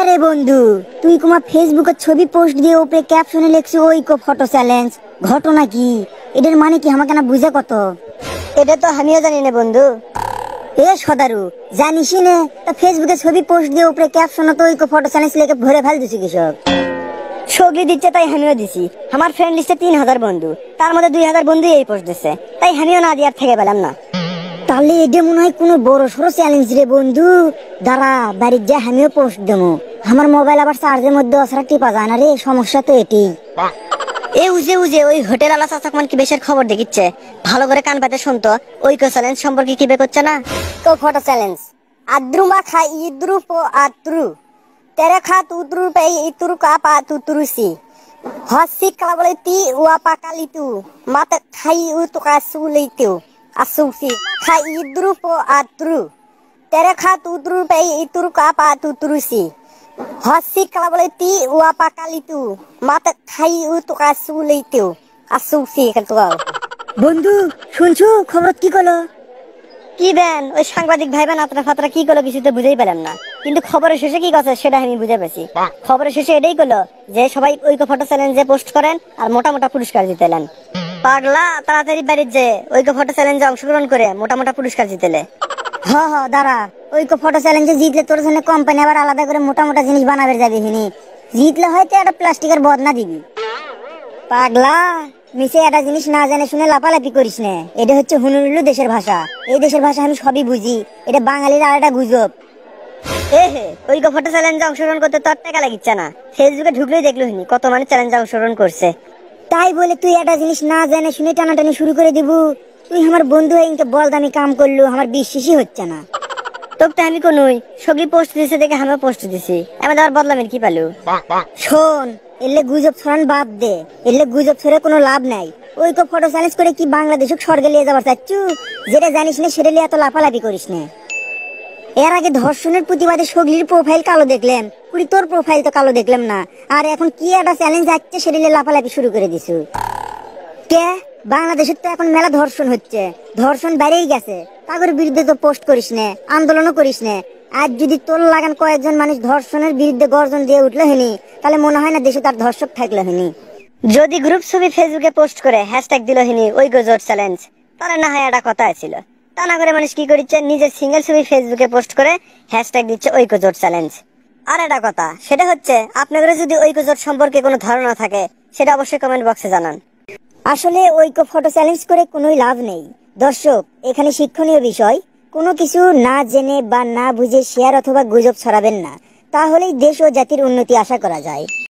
রে বন্ধু, তুই কুমা ফেসবুকে ছবি পোস্ট দিয়ে উপরে ক্যাপশনে লিখছি ঐক্য ফটো চ্যালেঞ্জ। ঘটনা কি? এটার মানে কি আমাকে না বুঝে কত? এটা তো আমিও জানি না বন্ধু। এ সদারু, জানিসই না? তা ফেসবুকে ছবি পোস্ট দিয়ে উপরে ক্যাপশনে তো ঐক্য ফটো চ্যালেঞ্জ লিখে ভরে ফেল দিছি কৃষক। ছবি দিচ্ছে তাই আমিও দিছি। আমার ফ্রেন্ড লিস্টে 3000 বন্ধু, তার মধ্যে 2000 বন্ধু এই পোস্ট দিচ্ছে, তাই আমিও না দিয়ার থেকে পেলাম না। তাহলে এটা মনে হয় কোনো বড় সড়ো চ্যালেঞ্জ রে বন্ধু। দাঁড়া, বাড়ির যা আমিও পোস্ট দেবো। আমার মোবাইল আবার চার্জের মধ্যে অসরা টিপা যায় না রে, সমস্যা তো এটি। এ উজে উজে ওই হোটেল আলা চাচাকমান কি বেশের খবর দেখিচ্ছে, ভালো করে কান পাতে শুনতো। ঐক্য চ্যালেঞ্জ সম্পর্কে কি বে করছে না? তো ফটো চ্যালেঞ্জ আদ্রুমা খা ইদ্রু পো আত্রু তেরে খা তুদ্রু পে ইতুরু কা পা তুতুরুসি হসি কালা বলে তি ওয়া পাকালিতু মাতে খাই উ তো কা সুলেইতু আসুসি খা ইদ্রু পো আত্রু তেরে খা তুদ্রু পে ইতুরু কা পা তুতুরুসি হসি কালা বলে তি ওয়া পাকালিতু মাতে খাই উ তো কা সুলেইতু আসুসি কিন্তু বন্ধু শুনছো খবর কি কলো? কি বেন ওই সাংবাদিক ভাই বোন আতরা ফাতরা কি করলো কিছুতে বুঝেই পেলাম না, কিন্তু খবরের শেষে কি কথা সেটা আমি বুঝে পেয়েছি। খবরের শেষে এটাই করলো যে সবাই ঐক্য ফটো চ্যালেঞ্জে পোস্ট করেন আর মোটা মোটা পুরস্কার জিতেলেন। পাগলা, তাড়াতাড়ি বাড়ির যে ঐক্য ফটো চ্যালেঞ্জে অংশগ্রহণ করে মোটা মোটা পুরস্কার জিতেলে। হ হ দাঁড়া, ঐক্য ফটো চ্যালেঞ্জে জিতলে তোর জন্য কোম্পানি আবার আলাদা করে মোটা মোটা জিনিস বানাবে যাবে হিনি। জিতলে হয়তো একটা প্লাস্টিকের বদনা দিবি। পাগলা, মিশে একটা জিনিস না জেনে শুনে লাপালাপি করিস না। এটা হচ্ছে হুনুরুলু দেশের ভাষা। এই দেশের ভাষা আমি সবই বুঝি। এটা বাঙালির আর একটা গুজব। এ হে, ঐক্য ফটো চ্যালেঞ্জে অংশগ্রহণ করতে তোর টাকা লাগিচ্ছে না? ফেসবুকে ঢুকলেই দেখলো হিনি কত মানে চ্যালেঞ্জে অংশগ্রহণ করছে। তাই বলে তুই একটা জিনিস না জেনে শুনে টানাটানি শুরু করে দিব? তুই আমার বন্ধু হয়ে ইনকে বল দামি কাম করলো, আমার বিশ্বাসই হচ্ছে না। তোকে তো আমি কোনই সগলি পোস্ট দিছে দেখে আমিও পোস্ট দিছি, আমি আবার বদলামের কি পালু? শোন, এলে গুজব ছড়ান বাদ দে। এলে গুজব ছড়ে কোনো লাভ নাই। ঐক্য ফটো চ্যালেঞ্জ করে কি বাংলাদেশক স্বর্গে নিয়ে যাবার চাচ্ছু? যেটা জানিস না সেটা নিয়ে এত লাফালাফি করিস না। এর আগে ধর্ষণের প্রতিবাদে সগলির প্রোফাইল কালো দেখলাম, পুরি তোর প্রোফাইল তো কালো দেখলাম না। আর এখন কি একটা চ্যালেঞ্জ আসছে সেটা নিয়ে লাফালাফি শুরু করে দিছু। কে? বাংলাদেশের তো এখন মেলা ধর্ষণ হচ্ছে, ধর্ষণ বেড়েই গেছে। তাদের বিরুদ্ধে তো পোস্ট করিস না, আন্দোলনও করিস না। আর যদি তোর লাগান কয়েকজন মানুষ ধর্ষণের বিরুদ্ধে গর্জন দিয়ে উঠলো হয়নি, তাহলে মনে হয় না দেশে তার ধর্ষক থাকলো হয়নি। যদি গ্রুপ ছবি ফেসবুকে পোস্ট করে হ্যাশট্যাগ দিল হিনি ঐক্য জোট চ্যালেঞ্জ, তাহলে না হয় একটা কথা ছিল। তা না করে মানুষ কি করিচ্ছে, নিজের সিঙ্গেল ছবি ফেসবুকে পোস্ট করে হ্যাশট্যাগ দিচ্ছে ঐক্য জোট চ্যালেঞ্জ। আর একটা কথা, সেটা হচ্ছে আপনাদের যদি ঐক্য জোট সম্পর্কে কোনো ধারণা থাকে সেটা অবশ্যই কমেন্ট বক্সে জানান। আসলে ঐক্য ফটো চ্যালেঞ্জ করে কোনো লাভ নেই। দর্শক, এখানে শিক্ষণীয় বিষয়, কোনো কিছু না জেনে বা না বুঝে শেয়ার অথবা গুজব ছড়াবেন না, তাহলেই দেশ ও জাতির উন্নতি আশা করা যায়।